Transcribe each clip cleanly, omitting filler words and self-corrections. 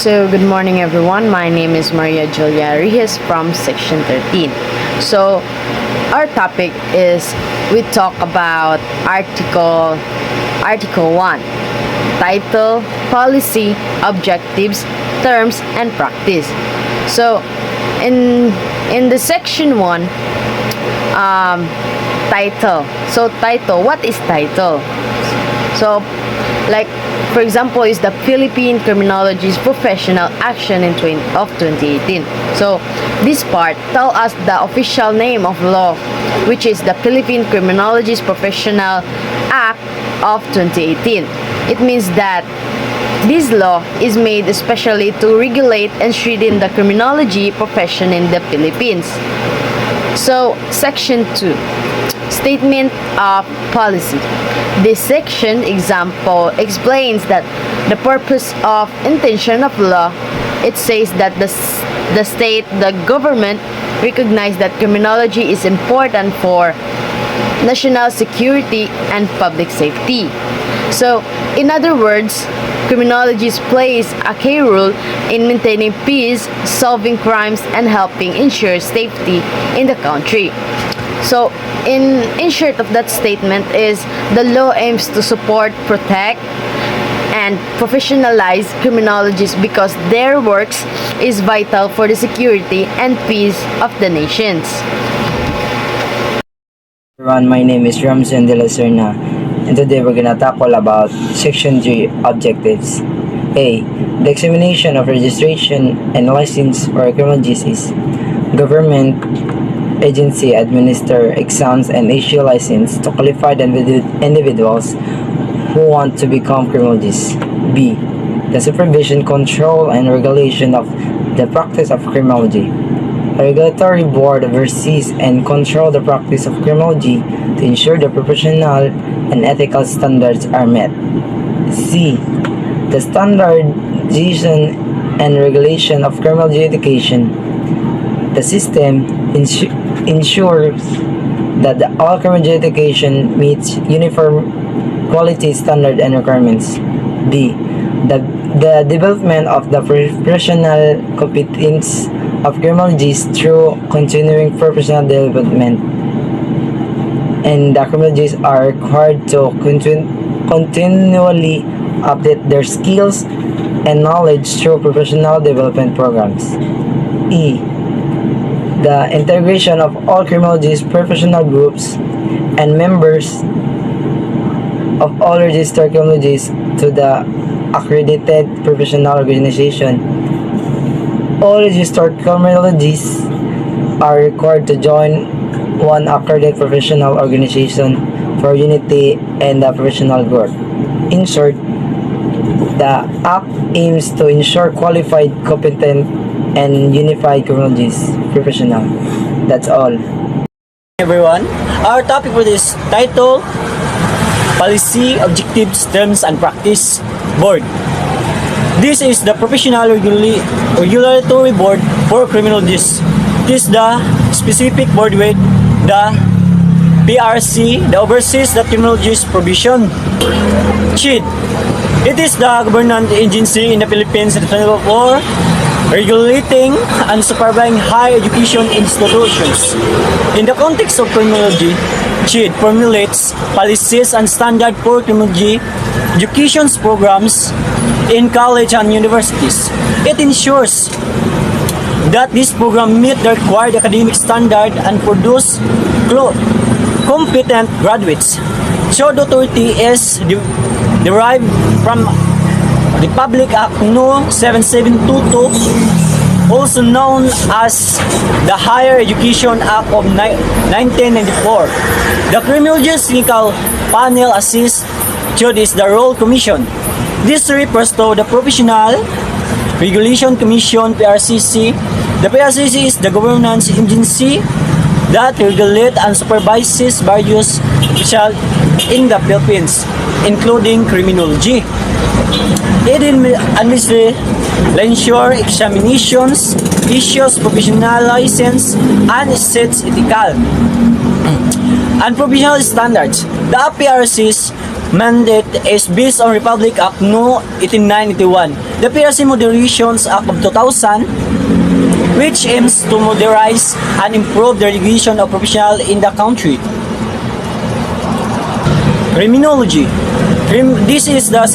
So, good morning everyone. My name is Maria Julia Reyes from Section 13. So, our topic is we talk about Article 1, title, policy, objectives, terms, and practice. So, in the Section 1, title. So, title, what is title? So, like, for example, is the Philippine Criminology's Professional Action of 2018. So, this part tell us the official name of law, which is the Philippine Criminology's Professional Act of 2018. It means that this law is made especially to regulate and strengthen the criminology profession in the Philippines. So, Section 2, Statement of Policy. This section example explains that the purpose of intention of law. It says that the state, the government, recognize that criminology is important for national security and public safety. So, in other words, criminology plays a key role in maintaining peace, solving crimes, and helping ensure safety in the country. So, in short of that statement is the law aims to support, protect, and professionalize criminologists because their works is vital for the security and peace of the nations. Everyone, my name is Ramson de la Serna, and today we're gonna tackle about Section 3 objectives. A. The examination of registration and license for criminologists is government agency administer exams and issue license to qualified individuals who want to become criminologists. B. The supervision, control, and regulation of the practice of criminology. A regulatory board oversees and controls the practice of criminology to ensure the professional and ethical standards are met. C. The standardization and regulation of criminology education. The system ensures that all criminology education meets uniform quality standard and requirements. D. The development of the professional competence of criminologists through continuing professional development. And the criminologists are required to continually update their skills and knowledge through professional development programs. E. The integration of all criminologists, professional groups, and members of all registered criminologists to the accredited professional organization. All registered criminologists are required to join one accredited professional organization for unity and the professional growth. In short, the Act aims to ensure qualified, competent, and unified criminologists professional. That's all. Everyone, our topic for this title, Policy, Objectives, Terms, and Practice Board. This is the Professional Regulatory Board for Criminologists. This is the specific board with the PRC, the oversees the criminologist provision. CHID. It is the government agency in the Philippines responsible for regulating and supervising higher education institutions. In the context of criminology, CHID formulates policies and standards for criminology education programs in college and universities. It ensures that this program meet the required academic standard and produce competent graduates. CHID authority is derived from the Public Act No. 7722, also known as the Higher Education Act of 1994. The Criminologist Technical Panel assists CHID is the Royal Commission. This refers to the Professional Regulation Commission, PRCC. The PRCC is the governance agency that regulates and supervises various officials in the Philippines, including criminology. It administers ensure examinations, issues professional license, and sets ethical and professional standards. The PRCs mandate is based on Republic Act No. 18981, the PRC Moderations Act of 2000, which aims to modernize and improve the regulation of professionals in the country. Criminology. This is the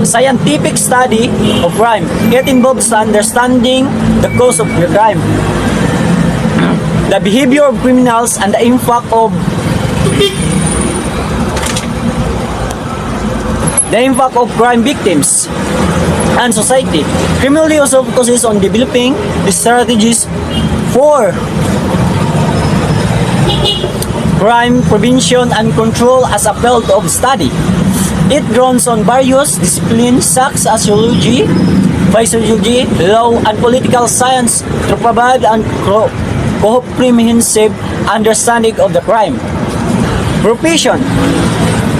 scientific study of crime. It involves understanding the cause of the crime, the behavior of criminals, and the impact of crime victims and society. Criminology also focuses on developing the strategies for crime prevention and control as a field of study. It grows on various disciplines such as sociology, physiology, law, and political science to provide a comprehensive understanding of the crime. Profession.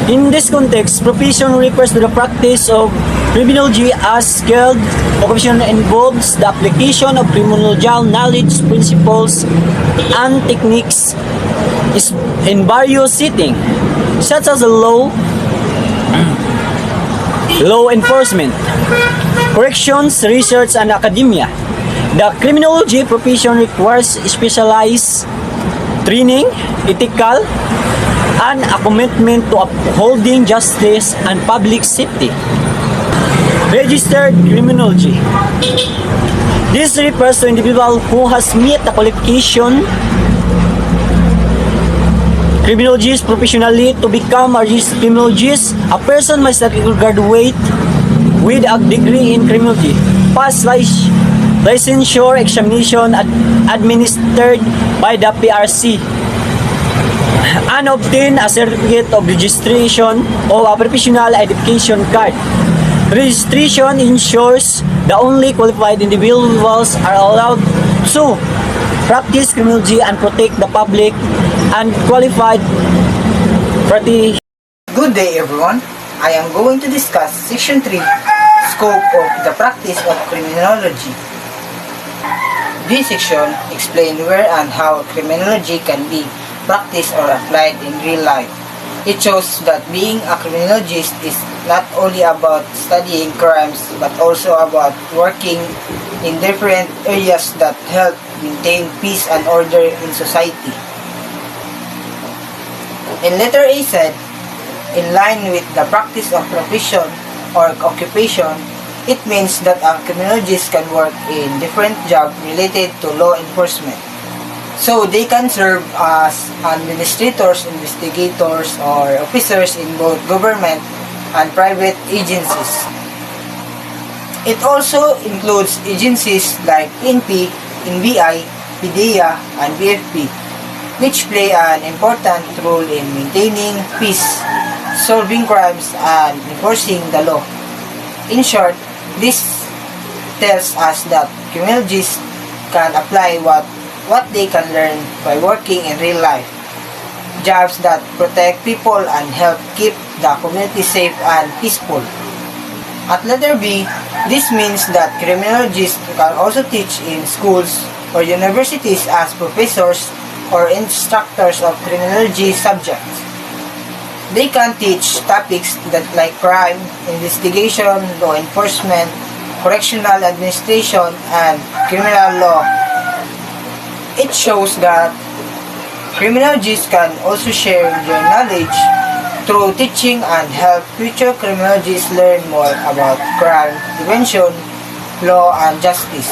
In this context, profession refers to the practice of criminology as skilled occupation involves the application of criminological knowledge, principles, and techniques in various settings, such as law enforcement, corrections, research, and academia. The criminology profession requires specialized training, ethical, and a commitment to upholding justice and public safety. Registered criminology. This refers to individual who has met the qualification criminologist professionally. To become a registered criminologist, a person must graduate with a degree in criminology, pass licensure examination administered by the PRC, and obtain a certificate of registration or a professional identification card. Registration ensures the only qualified individuals are allowed to practice criminology and protect the public and qualified party. Good day everyone. I am going to discuss Section 3, Scope of the Practice of Criminology. This section explains where and how criminology can be practiced or applied in real life. It shows that being a criminologist is not only about studying crimes but also about working in different areas that help maintain peace and order in society. In letter A said, in line with the practice of profession or occupation, it means that a criminologist can work in different jobs related to law enforcement. So they can serve as administrators, investigators, or officers in both government and private agencies. It also includes agencies like PNP, NBI, PDEA, and BFP, which play an important role in maintaining peace, solving crimes, and enforcing the law. In short, this tells us that criminologists can apply what they can learn by working in real life. Jobs that protect people and help keep the community safe and peaceful. At letter B, this means that criminologists can also teach in schools or universities as professors or instructors of criminology subjects. They can teach topics that like crime, investigation, law enforcement, correctional administration, and criminal law. It shows that criminologists can also share their knowledge through teaching and help future criminologists learn more about crime prevention, law, and justice.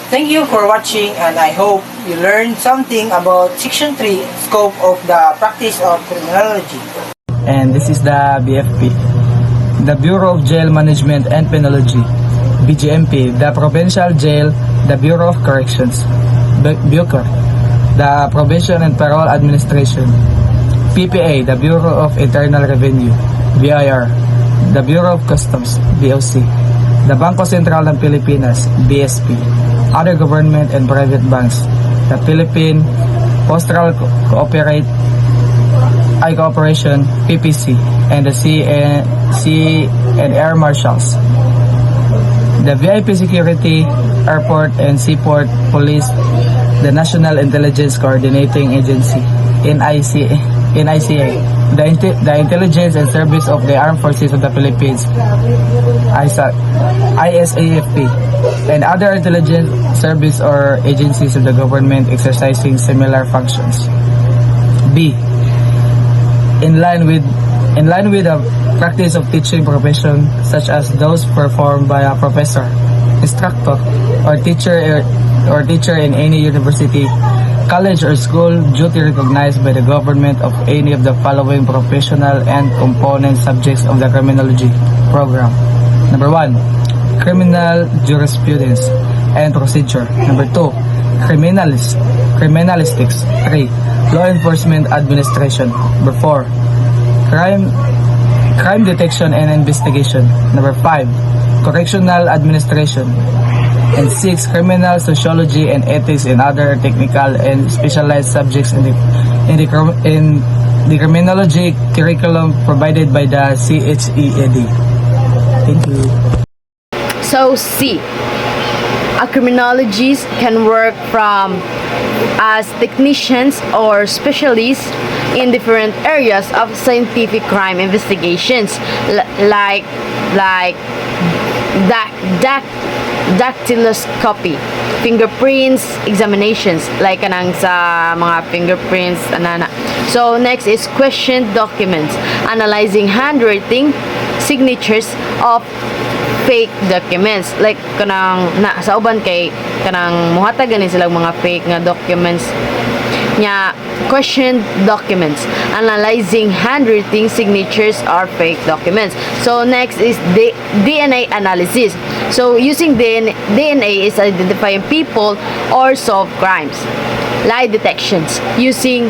Thank you for watching, and I hope you learned something about Section 3, Scope of the Practice of Criminology. And this is the BFP, the Bureau of Jail Management and Penology. BJMP, the Provincial Jail, the Bureau of Corrections. BUCOR, the Probation and Parole Administration. PPA, the Bureau of Internal Revenue. BIR, the Bureau of Customs. BOC, the Bangko Sentral ng Pilipinas. BSP, other government and private banks. The Philippine Postal Cooperation, PPC, and the Sea and Air Marshals. The VIP Security, Airport and Seaport Police, the National Intelligence Coordinating Agency, NIC, NICA, the Intelligence and Service of the Armed Forces of the Philippines, ISAFP, and other intelligence service or agencies of the government exercising similar functions. B. In line with the practice of teaching profession such as those performed by a professor, instructor, or teacher in any university, college, or school duty recognized by the government of any of the following professional and component subjects of the criminology program. Number 1, criminal jurisprudence and procedure. Number 2, criminalistics. 3, law enforcement administration. Number 4, crime detection and investigation. Number 5, correctional administration. And 6, criminal sociology and ethics and other technical and specialized subjects in the criminology curriculum provided by the CHEAD. Thank you. So C. A criminologist can work as technicians or specialists in different areas of scientific crime investigations, like dactyloscopy, fingerprints examinations, like kanang sa mga fingerprints, anana. So next is question documents, analyzing handwriting signatures of fake documents, like kanang sa uban kay kanang muhatag gani silang mga fake nga documents nya. Question documents, analyzing handwriting signatures or fake documents. So next is DNA analysis. So using DNA is identifying people or solve crimes. Lie detections, using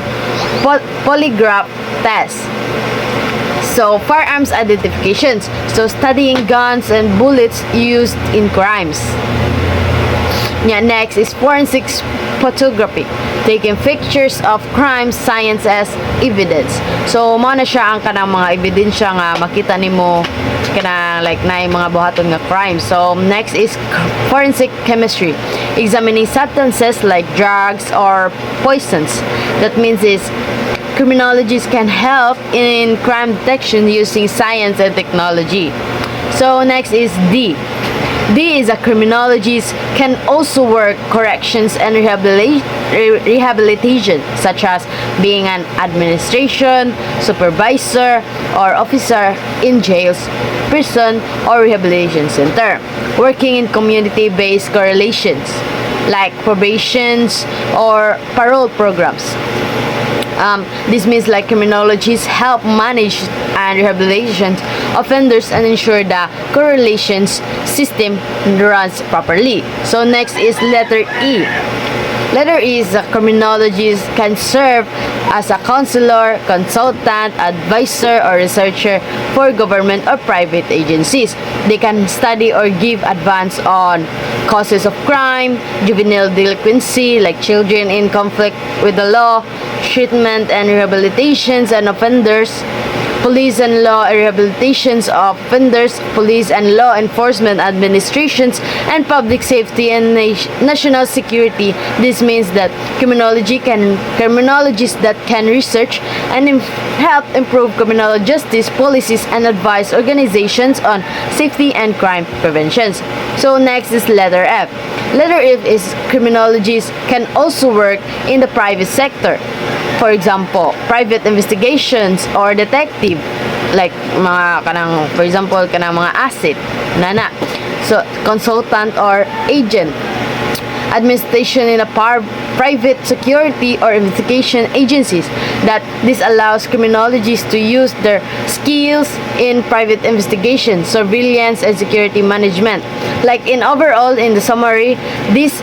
polygraph tests. So firearms identifications, so studying guns and bullets used in crimes. Yeah, next is forensic photography, taking pictures of crime science as evidence. So mo na siya ang kanang mga ebidensya nga makita nimo kana like na mga buhaton nga crime. So next is forensic chemistry, examining substances like drugs or poisons. That means is criminologists can help in crime detection using science and technology. So next is D. D is a criminologist can also work corrections and rehabilitation, such as being an administration, supervisor, or officer in jails, prison, or rehabilitation center. Working in community-based correlations, like probations or parole programs. This means like criminologists help manage and rehabilitation offenders and ensure the correlations system runs properly. So next is letter E. Letter E is a criminologist can serve as a counselor, consultant, advisor, or researcher for government or private agencies. They can study or give advice on causes of crime, juvenile delinquency, like children in conflict with the law, treatment and rehabilitations and offenders, police and law rehabilitations of offenders, police and law enforcement administrations, and public safety and national security. This means that criminologists that can research and help improve criminal justice policies and advise organizations on safety and crime preventions. So next is letter F. Letter F is criminologists can also work in the private sector. For example, private investigations or detective, like mga kanang, for example, kanang mga asset, nana. So, consultant or agent. Administration in a private security or investigation agencies. That this allows criminologists to use their skills in private investigation, surveillance, and security management. Like in overall, in the summary, this